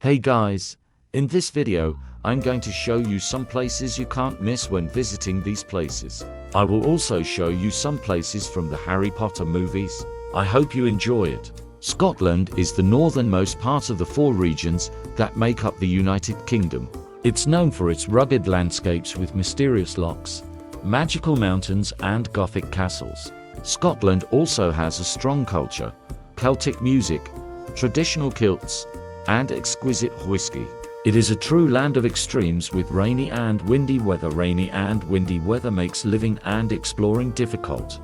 Hey guys, in this video, I'm going to show you some places you can't miss when visiting these places. I will also show you some places from the Harry Potter movies. I hope you enjoy it. Scotland is the northernmost part of the 4 regions that make up the United Kingdom. It's known for its rugged landscapes with mysterious lochs, magical mountains and Gothic castles. Scotland also has a strong culture, Celtic music, traditional kilts, and exquisite whiskey. It is a true land of extremes with rainy and windy weather. Rainy and windy weather makes living and exploring difficult,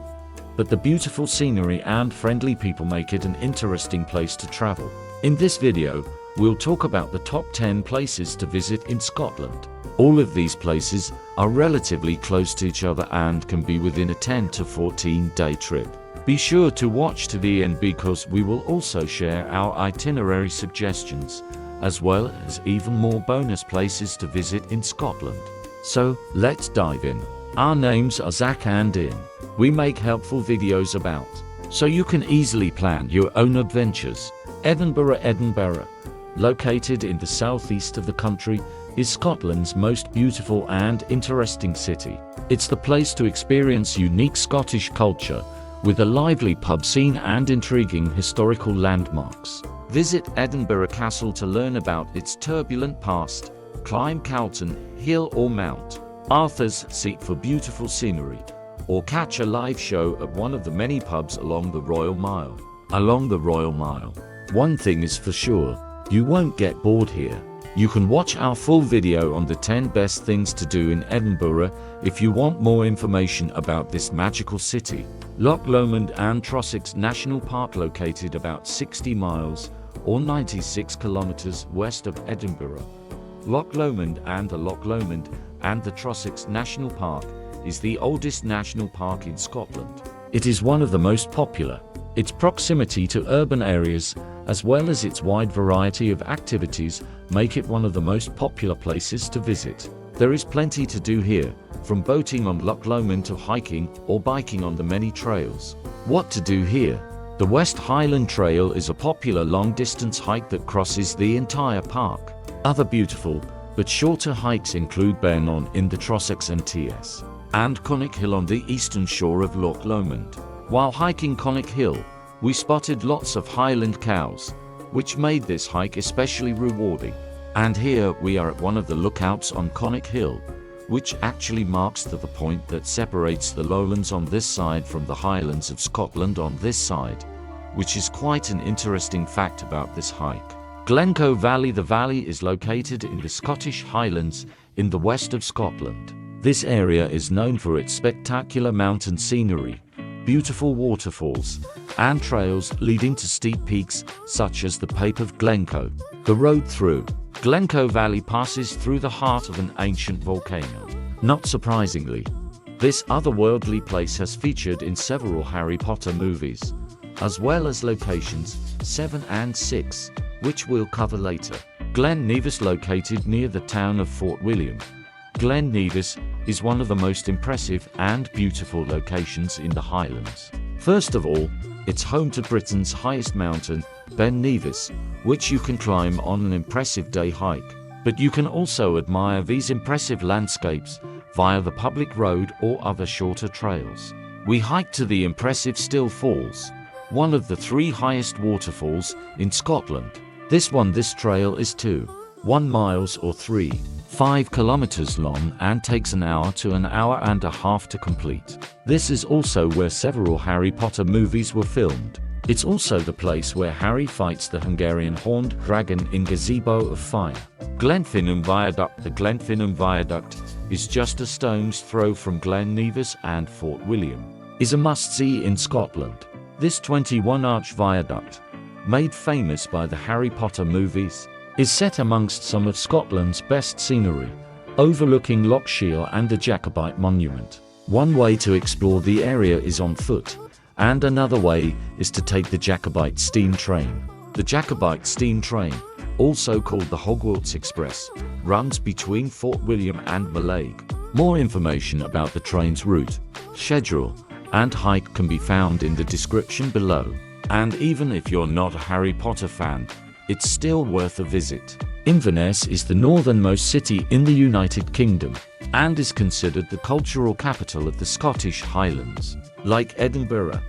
but the beautiful scenery and friendly people make it an interesting place to travel. In this video, we'll talk about the top 10 places to visit in Scotland. All of these places are relatively close to each other and can be within a 10 to 14 day trip. Be sure to watch to the end because we will also share our itinerary suggestions, as well as even more bonus places to visit in Scotland. So, let's dive in. Our names are Zach and Ian. We make helpful videos about, so you can easily plan your own adventures. Edinburgh, located in the southeast of the country, is Scotland's most beautiful and interesting city. It's the place to experience unique Scottish culture, with a lively pub scene and intriguing historical landmarks. Visit Edinburgh Castle to learn about its turbulent past, climb Calton Hill or Mount Arthur's Seat for beautiful scenery, or catch a live show at one of the many pubs along the Royal Mile. One thing is for sure, you won't get bored here. You can watch our full video on the 10 best things to do in Edinburgh if you want more information about this magical city. Loch Lomond and Trossachs National Park, located about 60 miles or 96 kilometers west of Edinburgh. Loch Lomond and the Trossachs National Park is the oldest national park in Scotland. It is one of the most popular. Its proximity to urban areas, as well as its wide variety of activities, make it one of the most popular places to visit. There is plenty to do here, from boating on Loch Lomond to hiking or biking on the many trails. What to do here? The West Highland Trail is a popular long-distance hike that crosses the entire park. Other beautiful, but shorter hikes include Bearnon in the Trossachs and T.S. and Connick Hill on the eastern shore of Loch Lomond. While hiking Connick Hill, we spotted lots of Highland cows, which made this hike especially rewarding. And here we are at one of the lookouts on Connick Hill, which actually marks the point that separates the lowlands on this side from the Highlands of Scotland on this side, which is quite an interesting fact about this hike. Glencoe Valley. The valley is located in the Scottish Highlands in the west of Scotland. This area is known for its spectacular mountain scenery, beautiful waterfalls, and trails leading to steep peaks such as the Pape of Glencoe. The road through Glencoe Valley passes through the heart of an ancient volcano. Not surprisingly, this otherworldly place has featured in several Harry Potter movies, as well as locations 7 and 6, which we'll cover later. Glen Nevis, located near the town of Fort William. Glen Nevis is one of the most impressive and beautiful locations in the Highlands. First of all, it's home to Britain's highest mountain, Ben Nevis, which you can climb on an impressive day hike. But you can also admire these impressive landscapes via the public road or other shorter trails. We hiked to the impressive Still Falls, one of the 3 highest waterfalls in Scotland. This trail is 1 miles or 5 kilometers long and takes an hour to an hour and a half to complete. This is also where several Harry Potter movies were filmed. It's also the place where Harry fights the Hungarian horned dragon in Gazebo of Fire. Glenfinnan Viaduct. The Glenfinnan Viaduct is just a stone's throw from Glen Nevis, and Fort William is a must-see in Scotland. This 21-arch viaduct, made famous by the Harry Potter movies, is set amongst some of Scotland's best scenery, overlooking Loch Shiel and the Jacobite Monument. One way to explore the area is on foot, and another way is to take the Jacobite steam train. The Jacobite steam train, also called the Hogwarts Express, runs between Fort William and Mallaig. More information about the train's route, schedule, and hike can be found in the description below. And even if you're not a Harry Potter fan, it's still worth a visit. Inverness is the northernmost city in the United Kingdom and is considered the cultural capital of the Scottish Highlands. Like Edinburgh,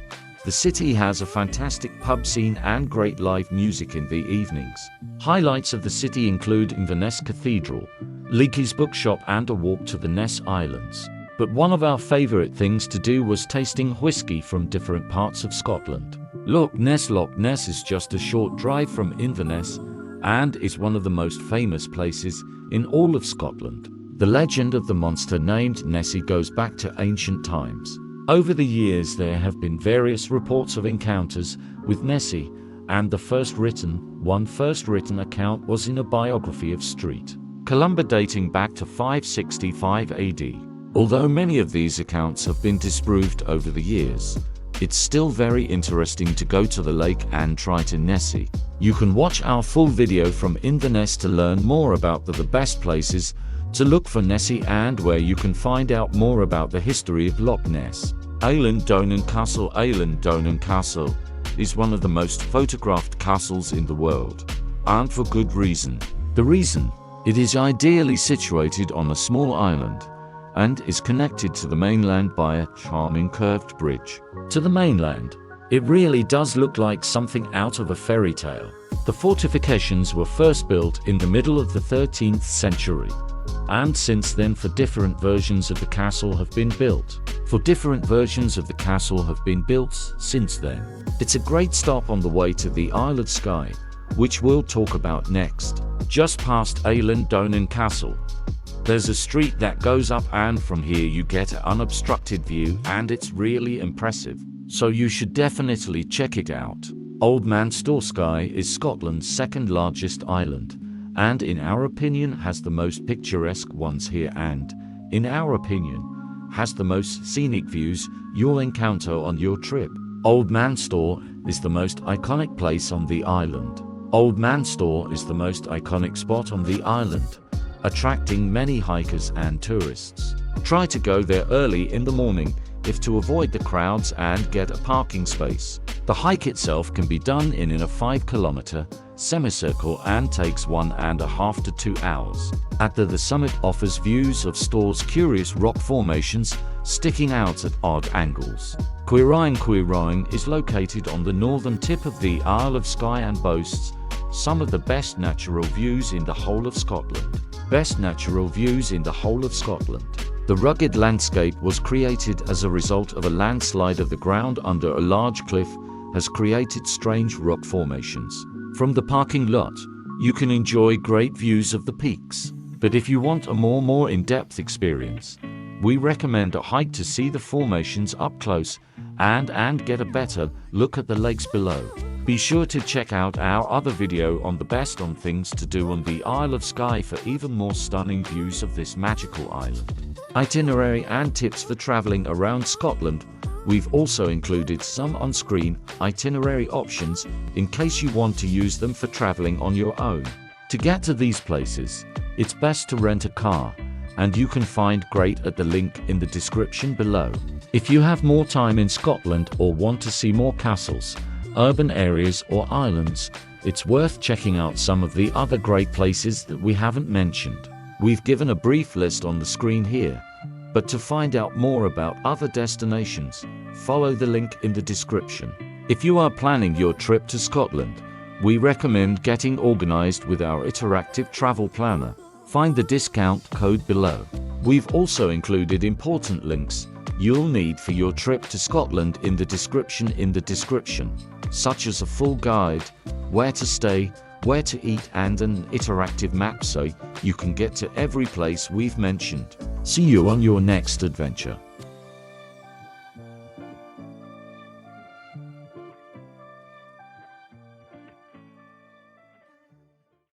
the city has a fantastic pub scene and great live music in the evenings. Highlights of the city include Inverness Cathedral, Leakey's Bookshop and a walk to the Ness Islands. But one of our favourite things to do was tasting whiskey from different parts of Scotland. Loch Ness is just a short drive from Inverness and is one of the most famous places in all of Scotland. The legend of the monster named Nessie goes back to ancient times. Over the years there have been various reports of encounters with Nessie, and the first written account was in a biography of St. Columba dating back to 565 AD. Although many of these accounts have been disproved over the years, it's still very interesting to go to the lake and try to Nessie. You can watch our full video from Inverness to learn more about the best places to look for Nessie and where you can find out more about the history of Loch Ness. Eilean Donan Castle. Eilean Donan Castle is one of the most photographed castles in the world, and for good reason. The reason? It is ideally situated on a small island and is connected to the mainland by a charming curved bridge. To the mainland, it really does look like something out of a fairy tale. The fortifications were first built in the middle of the 13th century, and since then different versions of the castle have been built. Since then. It's a great stop on the way to the Isle of Skye, which we'll talk about next. Just past Eilean Donan Castle, there's a street that goes up, and from here you get an unobstructed view and it's really impressive. So you should definitely check it out. Old Manstore Skye is Scotland's second largest island, and in our opinion has the most picturesque ones here and, in our opinion, has the most scenic views you'll encounter on your trip. Old Manstore is the most iconic place on the island. Old Manstore is the most iconic spot on the island, attracting many hikers and tourists. Try to go there early in the morning if to avoid the crowds and get a parking space. The hike itself can be done in a 5-kilometer semicircle and takes 1.5 to 2 hours. At the summit offers views of Store's curious rock formations sticking out at odd angles. Quiraing is located on the northern tip of the Isle of Skye and boasts some of the best natural views in the whole of Scotland. The rugged landscape was created as a result of a landslide of the ground under a large cliff has created strange rock formations. From the parking lot, you can enjoy great views of the peaks. But if you want a more in-depth experience, we recommend a hike to see the formations up close and get a better look at the lakes below. Be sure to check out our other video on the best things to do on the Isle of Skye for even more stunning views of this magical island. Itinerary and tips for traveling around Scotland. We've also included some on-screen itinerary options in case you want to use them for traveling on your own. To get to these places, it's best to rent a car, and you can find great at the link in the description below. If you have more time in Scotland or want to see more castles, urban areas or islands, it's worth checking out some of the other great places that we haven't mentioned. We've given a brief list on the screen here, but to find out more about other destinations, follow the link in the description. If you are planning your trip to Scotland, we recommend getting organized with our interactive travel planner. Find the discount code below. We've also included important links you'll need for your trip to Scotland in the description, such as a full guide, where to stay, where to eat, and an interactive map so you can get to every place we've mentioned. See you on your next adventure.